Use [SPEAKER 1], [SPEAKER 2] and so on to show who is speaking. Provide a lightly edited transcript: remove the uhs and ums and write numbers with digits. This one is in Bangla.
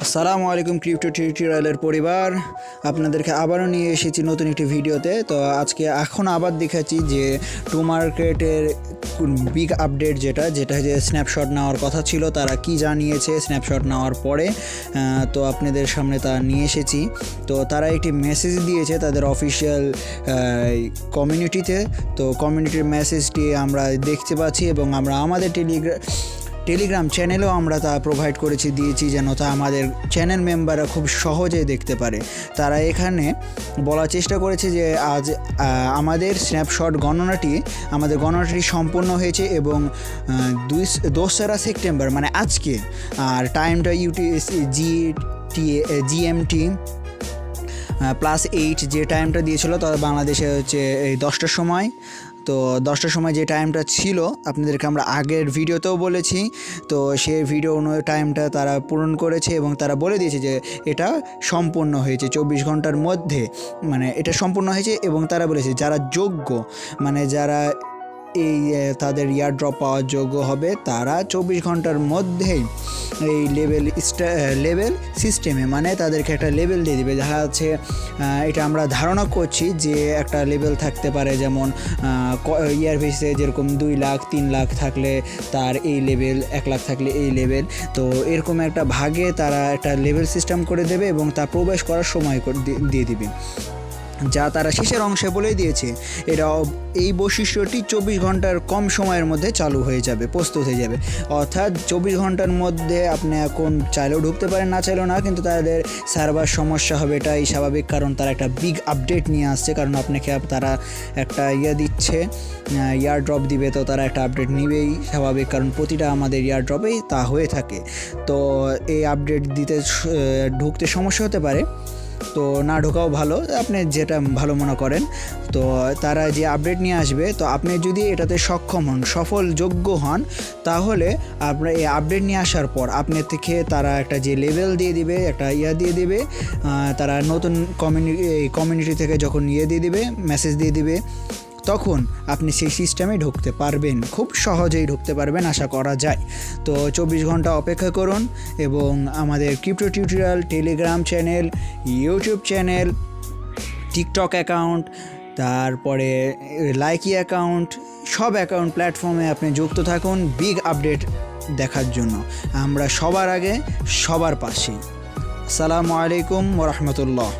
[SPEAKER 1] আসসালামু আলাইকুম ক্রিপ্টো টিউটোরিয়ালের পরিবার, আপনাদেরকে আবারও নিয়ে এসেছি নতুন একটি ভিডিওতে। তো আজকে এখন আবার দেখাচ্ছি যে টু মার্কেটের বিগ আপডেট যেটা যে স্ন্যাপশট নেওয়ার কথা ছিল, তারা কি জানিয়েছে স্ন্যাপশট নেওয়ার পরে। তো আপনাদের সামনে তা নিয়ে এসেছি। তো তারা একটি মেসেজ দিয়েছে তাদের অফিসিয়াল কমিউনিটিতে। তো কমিউনিটির মেসেজটি আমরা দেখতে পাচ্ছি এবং আমরা আমাদের টেলিগ্রাম চ্যানেলেও আমরা তা প্রোভাইড দিয়েছি যেন তা আমাদের চ্যানেল মেম্বাররা খুব সহজেই দেখতে পারে। তারা এখানে বলার চেষ্টা করেছে যে আজ আমাদের স্ন্যাপশট গণনাটি সম্পূর্ণ হয়েছে এবং 2রা সেপ্টেম্বর মানে আজকে, আর টাইমটা জিএমটি +8 যে টাইমটা দিয়েছিল তার বাংলাদেশে হচ্ছে এই 10টার সময়। তো 10টার সময় যে টাইমটা ছিল আপনাদেরকে আমরা আগের ভিডিওতেও বলেছি। তো সেই ভিডিও টাইমটা তারা পূরণ করেছে এবং তারা বলে দিয়েছে যে এটা সম্পূর্ণ হয়েছে 24 ঘন্টার মধ্যে, মানে এটা সম্পূর্ণ হয়েছে। এবং তারা বলেছে যারা যোগ্য, মানে যারা এই তাদের ইয়ারড্রপ পাওয়ার যোগ্য হবে তারা 24 ঘন্টার মধ্যেই এই লেভেল সিস্টেমে, মানে তাদেরকে একটা লেভেল দিয়ে দেবে। দেখা যাচ্ছে এটা আমরা ধারণা করছি যে একটা লেভেল থাকতে পারে, যেমন ইয়ার বেসিসে যেরকম 2 লাখ 3 লাখ থাকলে তার এই লেভেল, 1 লাখ থাকলে এই লেভেল। তো এরকম একটা ভাগে তারা একটা লেভেল সিস্টেম করে দেবে এবং তা প্রবেশ করার সময় দিয়ে দিবে, যা তারা শেষের অংশে বলে দিয়েছে। এই বৈশিষ্ট্যটি 24 ঘন্টার কম সময়ের মধ্যে চালু হয়ে যাবে, প্রস্তুত হয়ে যাবে। অর্থাৎ 24 ঘন্টার মধ্যে আপনি এখন চাইলেও ঢুকতে পারেন, না চাইলেও না, কিন্তু তাদের সার্ভার সমস্যা হবে, এটাই স্বাভাবিক, কারণ তারা একটা বিগ আপডেট নিয়ে আসছে। কারণ আপনাকে তারা একটা দিচ্ছে, ইয়ার ড্রপ দিবে, তো তারা একটা আপডেট নিবেই, স্বাভাবিক, কারণ প্রতিটা আমাদের ইয়ার ড্রপেই তা হয়ে থাকে। তো এই আপডেট ঢুকতে সমস্যা হতে পারে, তো না ঢোকাও ভালো, আপনি যেটা ভালো মনে করেন। তো তারা যে আপডেট নিয়ে আসবে, তো আপনি যদি এটাতে সক্ষম হন, যোগ্য হন, তাহলে আপনার এই আপডেট নিয়ে আসার পর আপনার থেকে তারা একটা যে লেভেল দিয়ে দিবে, একটা দিয়ে দিবে, তারা নতুন কমিউনিটি থেকে যখন দিয়ে দিবে, মেসেজ দিয়ে দিবে, তখন আপনি সেই সিস্টেমে ঢুকতে পারবেন, খুব সহজেই ঢুকতে পারবেন আশা করা যায়। তো 24 ঘন্টা অপেক্ষা করুন এবং আমাদের crypto tutorial Telegram channel, YouTube channel, TikTok account, তারপরে লাইকি অ্যাকাউন্ট, সব অ্যাকাউন্ট প্ল্যাটফর্মে আপনি যুক্ত থাকুন বিগ আপডেট দেখার জন্য। আমরা সবার আগে সবার পাশে। আসসালামু আলাইকুম ওয়া রাহমাতুল্লাহ।